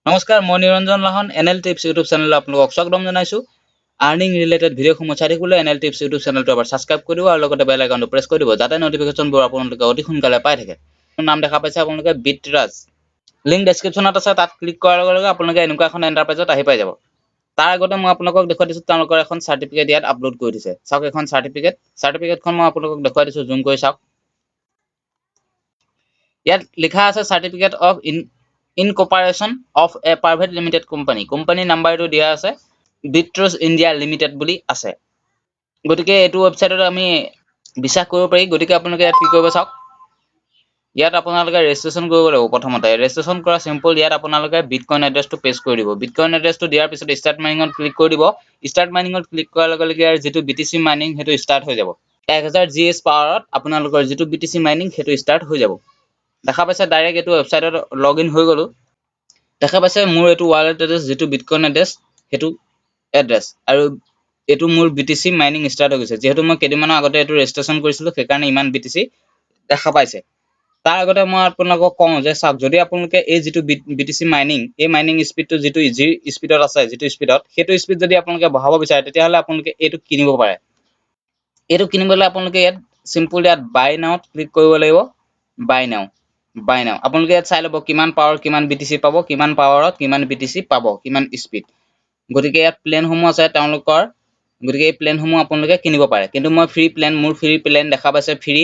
নমস্কাৰ মই নিৰঞ্জন লাহন NL tips YouTube চেনেললৈ আপোনালোকক স্বাগতম জনাইছো আৰ্নিং ৰিলেটেড ভিডিঅ'সমূহ চাই থাকিবলৈ এনএল টিপছ ইউটিউব চেনেলটো এবাৰ সাবস্ক্ৰাইব কৰিব আৰু লগতে বেল আইকনটো প্ৰেছ কৰি দিব যাতে নটিফিকেশ্যনবোৰ আপোনালোকে অতি সোনকালে পাই থাকে নাম দেখা পাইছে আপোনালোকে বিটৰাজ লিংক ডেসক্ৰিপচনত আছে তাত ক্লিক কৰাৰ লগে লগে আপোনালোকে এনেকুৱা এখন এন্টাৰপ্ৰাইজত আহি পাই যাব তাৰ আগতে মই আপোনালোকক দেখুৱাই দিছো তেওঁলোকৰ এখন সাৰ্টিফিকেট ইয়াত আপলোড কৰি দিছে চাওক এখন সাৰ্টিফিকেটখন মই আপোনালোকক দেখুৱাই দিছো জুম কৰি চাওক ইয়াত লিখা আছে certificate of incorporation of a private limited company নাম্বাৰটো দিয়া আছে বিট্ৰাজ ইণ্ডিয়া লিমিটেড বুলি আছে গতিকে এইটো ৱেবছাইটত আমি বিশ্বাস কৰিব পাৰি গতিকে আপোনালোকে ইয়াত কি কৰিব চাওক ইয়াত আপোনালোকে ৰেজিষ্ট্ৰেচন কৰিব লাগিব প্ৰথমতে ৰেজিষ্ট্ৰেচন কৰা সিম্পল ইয়াত আপোনালোকে বিটকয়েন এড্ৰেছটো পেষ্ট কৰি দিব বিটকয়েন এড্ৰেছটো দিয়াৰ পিছত ষ্টাৰ্ট মাইনিঙত ক্লিক কৰি দিব ষ্টাৰ্ট মাইনিঙত ক্লিক কৰাৰ লগে লগে ইয়াৰ যেটো বিটিসি মাইনিং হেতু ষ্টাৰ্ট হৈ যাব 1000 জিএছ পাৱাৰত আপোনালোকৰ যেটো বিটিসি মাইনিং হেতু ষ্টাৰ্ট হৈ যাব দেখা পাইছে ডাইৰেক্ট এটো ৱেবছাইটত লগইন হৈ গলো দেখা পাইছে মোৰ এটো ওয়ালেট এড্ৰেছ যেটো বিটকয়েন এড্ৰেছ হেতু এড্ৰেছ আৰু এটো মোৰ বিটিসি মাইনিং ষ্টাৰ্ট হৈ গৈছে যেহেতু মই কেদিনমানৰ আগতে এটো ৰেজিষ্ট্ৰেচন কৰিছিলো সেইকাৰণে ইমান বিটিসি দেখা পাইছে তাৰ আগতে মই আপোনালোকক কওঁ যে চাওক যদি আপোনালোকে এই যেটো বিটিসি মাইনিং এই মাইনিং স্পিডটো যেটো ইজি স্পিডত আছে যেটো স্পিডত হেতু স্পিড যদি আপোনালোকে বঢ়াব বিচাৰে তেতিয়া হলে আপোনালোকে এটো কিনিব পাৰে এটো কিনিবলৈ আপোনালোকে ইয়াত সিম্পল ইয়াত বাই নাওত ক্লিক কৰিব লাগিব বাই নাও আপোনালোকে ইয়াত চাই লব কিমান পাৱাৰ কিমান বিটিসি পাব কিমান পাৱাৰত কিমান বিটিসি পাব কিমান স্পিড গতিকে ইয়াত প্লেন সমূহ আছে তেওঁলোকৰ গতিকে এই প্লেন সমূহ আপোনালোকে কিনিব পাৰে কিন্তু মই ফ্ৰী প্লেন মোৰ ফ্ৰী প্লেন দেখা পাইছে ফ্ৰী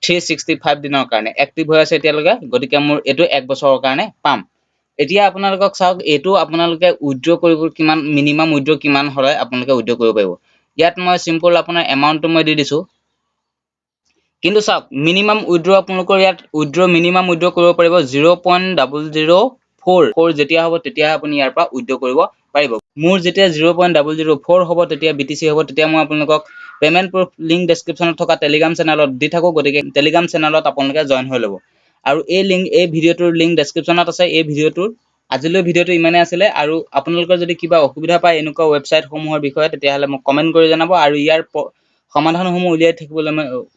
365 দিনৰ কাৰণে এক্টিভ হৈ আছে এতিয়ালৈকে গতিকে মোৰ এটো 1 বছৰৰ কাৰণে পাম এতিয়া আপোনালোকক চাওক এটো আপোনালোকে উইথড্ৰ কৰিব কিমান মিনিমাম উইথড্ৰ কিমান হয় আপোনালোকে উইথড্ৰ কৰিব পাৰিব ইয়াত মই সিম্পল আপোনাৰ এমাউন্টটো মই দি দিছো কিন্তু চাওক মিনিমাম উইথড্ৰ আপোনালোকৰ ইয়াত উইথড্ৰ মিনিমাম উইথড্ৰ কৰিব পাৰিব 0.004 যেতিয়া হ'ব তেতিয়া আপুনি ইয়াৰ পৰা উইথড্ৰ কৰিব পাৰিব মোৰ যেতিয়া 0.004 হ'ব তেতিয়া বিটিসি হ'ব তেতিয়া মই আপোনালোকক পেমেন্ট প্ৰুফ লিংক ডেসক্ৰিপচনত থকা টেলিগ্ৰাম চেনেলত দি থাকো গতিকে টেলিগ্ৰাম চেনেলত আপোনালোকে জয়েন হৈ ল'ব আৰু এই লিংক এই ভিডিওটোৰ লিংক ডেসক্ৰিপচনত আছে এই ভিডিওটোৰ আজিলৈ ভিডিওটো ইমানে আছিল আৰু আপোনালোকৰ যদি কিবা অসুবিধা পায় এনেকুৱা ৱেবছাইট সমূহৰ বিষয়ে তেতিয়া হলে মোক কমেন্ট কৰি জনাব আৰু ইয়াৰ সমাধানসমূহ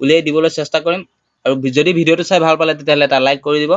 উলিয়াই দিবলৈ চেষ্টা কৰিম আৰু যদি ভিডিওটো চাই ভাল পালে তেতিয়া হলে এটা লাইক কৰি দিব